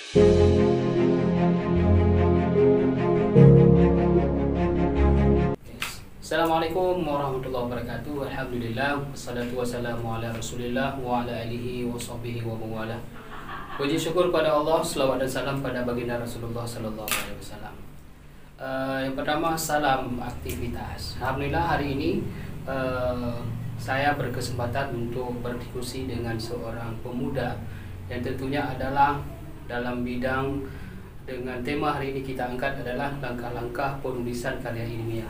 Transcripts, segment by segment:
Assalamualaikum warahmatullahi wabarakatuh. Alhamdulillah, wassalatu wassalamu ala rasulillah wa ala alihi wa sahbihi wa mawala. Puji syukur pada Allah, selawat dan salam pada baginda Rasulullah sallallahu alaihi wasallam. Yang pertama, salam aktivitas. Alhamdulillah hari ini saya berkesempatan untuk berdiskusi dengan seorang pemuda yang tentunya adalah dalam bidang, dengan tema hari ini kita angkat adalah langkah-langkah penulisan karya ilmiah.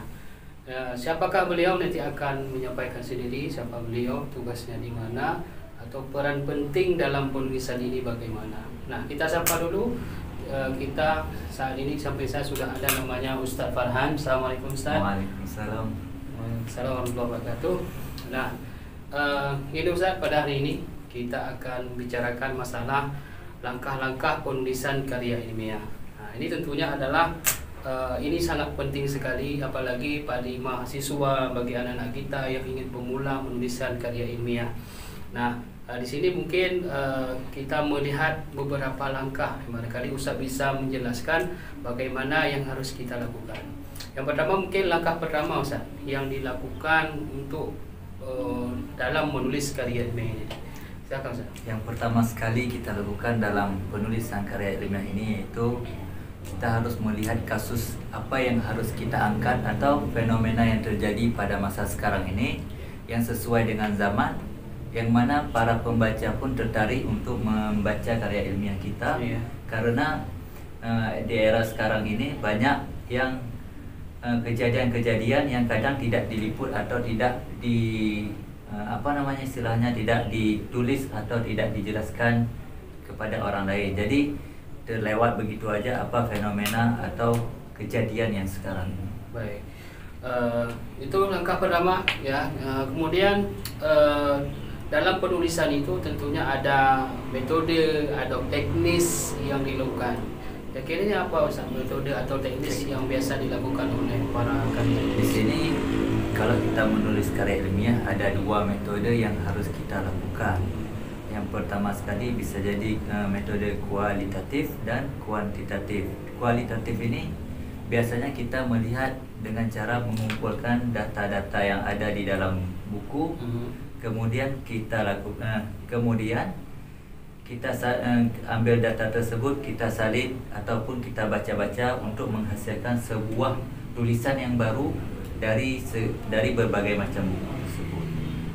Siapakah beliau nanti akan menyampaikan sendiri, siapa beliau, tugasnya di mana, atau peran penting dalam penulisan ini bagaimana. Nah, kita sapa dulu. Kita saat ini sampai saya sudah ada namanya Ustadz Farhan. Assalamualaikum Ustadz. Waalaikumsalam. Waalaikumsalam warahmatullahi wabarakatuh. Nah, ini Ustadz, pada hari ini kita akan bicarakan masalah langkah-langkah penulisan karya ilmiah. Nah, ini tentunya adalah ini sangat penting sekali, apalagi pada mahasiswa, bagi anak-anak kita yang ingin pemula penulisan karya ilmiah. Nah, di sini mungkin kita melihat beberapa langkah. Barangkali Ustaz bisa menjelaskan bagaimana yang harus kita lakukan. Yang pertama, mungkin langkah pertama Ustaz yang dilakukan untuk dalam menulis karya ilmiah ini. Silakan Ustaz. Yang pertama sekali kita lakukan dalam penulisan karya ilmiah ini yaitu kita harus melihat kasus apa yang harus kita angkat atau fenomena yang terjadi pada masa sekarang ini yang sesuai dengan zaman, yang mana para pembaca pun tertarik untuk membaca karya ilmiah kita. Karena di era sekarang ini banyak yang kejadian-kejadian yang kadang tidak diliput atau tidak tidak ditulis atau tidak dijelaskan kepada orang lain. Jadi terlewat begitu aja apa fenomena atau kejadian yang sekarang ini. Baik, itu langkah pertama ya. Kemudian dalam penulisan itu tentunya ada metode, ada teknis yang dilakukan. Kira-kira apa Ustaz, metode atau teknis yang biasa dilakukan oleh para karya? Di sini kalau kita menulis karya ilmiah ada dua metode yang harus kita lakukan. Yang pertama sekali bisa jadi metode kualitatif dan kuantitatif. Kualitatif ini biasanya kita melihat dengan cara mengumpulkan data-data yang ada di dalam buku. Kemudian kita ambil data tersebut, kita salin ataupun kita baca-baca untuk menghasilkan sebuah tulisan yang baru dari berbagai macam buku tersebut.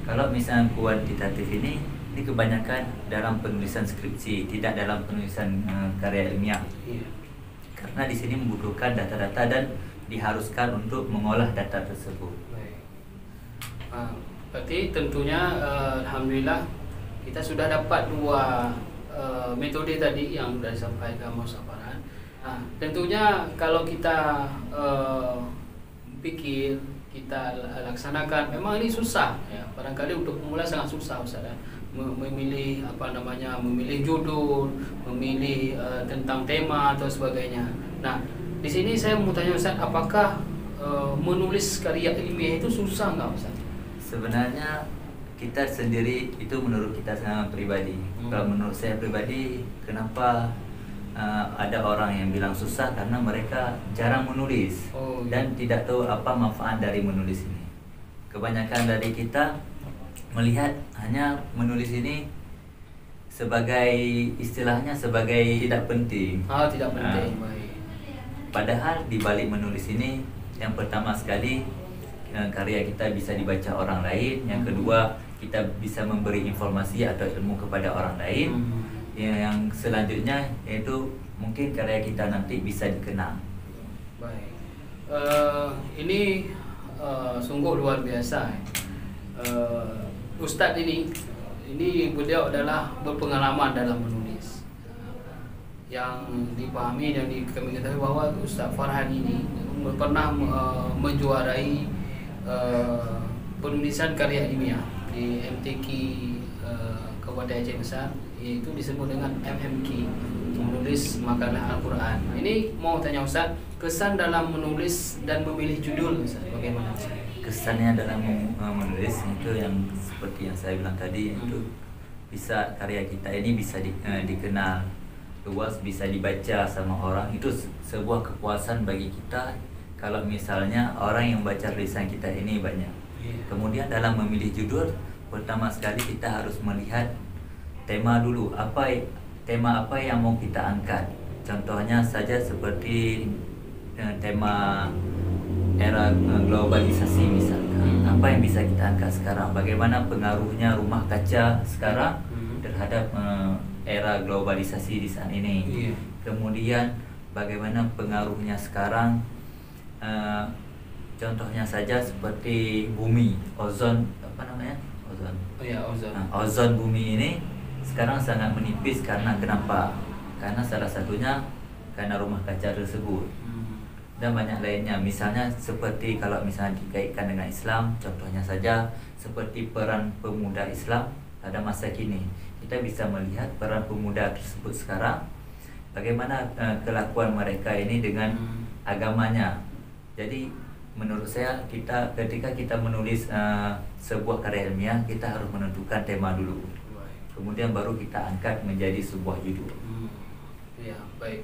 Kalau misalnya kuantitatif ini kebanyakan dalam penulisan skripsi, tidak dalam penulisan karya ilmiah. Karena di sini membutuhkan data-data dan diharuskan untuk mengolah data tersebut. Berarti tentunya alhamdulillah kita sudah dapat dua metode tadi yang sudah disampaikan Mas Farhan. Nah, tentunya kalau kita pikir, kita laksanakan, memang ini susah ya. Barangkali untuk pemula sangat susah Ustaz ya. Memilih memilih judul, memilih tentang tema atau sebagainya. Nah, di sini saya mau tanya Ustaz, apakah menulis karya ilmiah itu susah nggak Ustaz? Sebenarnya kita sendiri itu menurut kita sangat pribadi. Kalau menurut saya pribadi, kenapa ada orang yang bilang susah? Karena mereka jarang menulis dan tidak tahu apa manfaat dari menulis ini. Kebanyakan dari kita melihat hanya menulis ini sebagai istilahnya sebagai tidak penting. Tidak penting. Padahal di balik menulis ini, yang pertama sekali karya kita bisa dibaca orang lain. Yang kedua, kita bisa memberi informasi atau ilmu kepada orang lain. Yang selanjutnya yaitu mungkin karya kita nanti bisa dikenang. Baik, ini sungguh luar biasa. Ustadz ini beliau adalah berpengalaman dalam menulis. Yang dipahami dan kami ketahui bahwa Ustadz Farhan ini pernah menjuarai penulisan karya ilmiah di MTQ Kabupaten Aceh Besar, yaitu disebut dengan MMQ, menulis makalah Al-Quran. Ini mau tanya Ustaz, kesan dalam menulis dan memilih judul Ustaz, bagaimana Ustaz? Kesannya dalam menulis itu yang seperti yang saya bilang tadi, itu bisa karya kita ini bisa dikenal luas, bisa dibaca sama orang, itu sebuah kepuasan bagi kita kalau misalnya orang yang baca tulisan kita ini banyak. Kemudian dalam memilih judul, pertama sekali kita harus melihat tema dulu, tema apa yang mau kita angkat. Contohnya saja seperti tema era globalisasi misalkan, apa yang bisa kita angkat sekarang, bagaimana pengaruhnya rumah kaca sekarang terhadap era globalisasi di saat ini. Kemudian bagaimana pengaruhnya sekarang, contohnya saja seperti bumi, ozon, ozon. Ozon. Ozon bumi ini sekarang sangat menipis karena kenapa? Karena salah satunya karena rumah kaca tersebut. Dan banyak lainnya, misalnya seperti kalau misalnya dikaitkan dengan Islam, contohnya saja seperti peran pemuda Islam pada masa kini. Kita bisa melihat peran pemuda tersebut sekarang, bagaimana kelakuan mereka ini dengan agamanya. Jadi menurut saya, ketika kita menulis sebuah karya ilmiah, kita harus menentukan tema dulu, kemudian baru kita angkat menjadi sebuah judul. Ya, baik.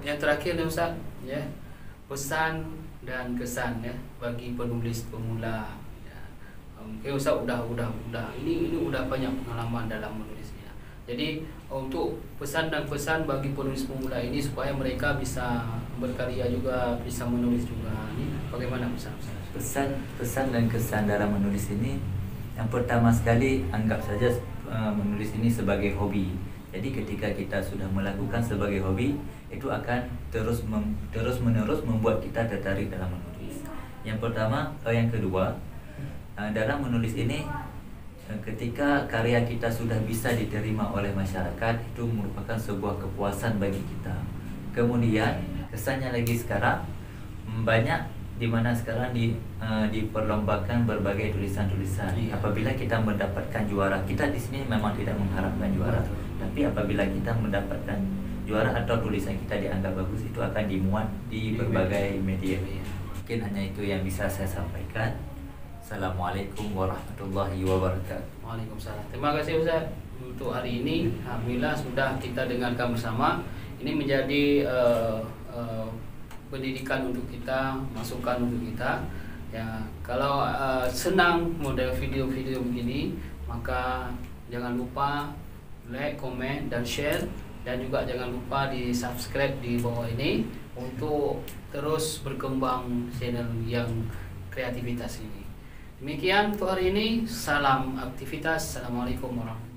Yang terakhir nih Ustaz, ya, pesan dan kesan ya bagi penulis pemula. Ya. Mungkin Ustaz udah ini udah banyak pengalaman dalam menulisnya. Jadi untuk pesan dan kesan bagi penulis pemula ini supaya mereka bisa berkarya juga, bisa menulis juga. Ini bagaimana pesan? Pesan dan kesan dalam menulis ini, yang pertama sekali, anggap saja menulis ini sebagai hobi. Jadi ketika kita sudah melakukan sebagai hobi, itu akan terus menerus membuat kita tertarik dalam menulis. Yang pertama, yang kedua, dalam menulis ini, ketika karya kita sudah bisa diterima oleh masyarakat, itu merupakan sebuah kepuasan bagi kita. Kemudian kesannya lagi sekarang, banyak di mana sekarang diperlombakan berbagai tulisan-tulisan. Apabila kita mendapatkan juara, kita di sini memang tidak mengharapkan juara, tapi apabila kita mendapatkan juara atau tulisan kita dianggap bagus, itu akan dimuat di berbagai media. Mungkin hanya itu yang bisa saya sampaikan. Assalamualaikum warahmatullahi wabarakatuh. Waalaikumsalam. Terima kasih Ustaz untuk hari ini. Alhamdulillah sudah kita dengarkan bersama. Ini menjadi pendidikan untuk kita, masukan untuk kita. Ya, kalau senang model video-video begini, maka jangan lupa like, komen, dan share, dan juga jangan lupa di subscribe di bawah ini untuk terus berkembang channel yang kreativitas ini. Demikian untuk hari ini. Salam aktivitas. Assalamualaikum warahmatullahi wabarakatuh.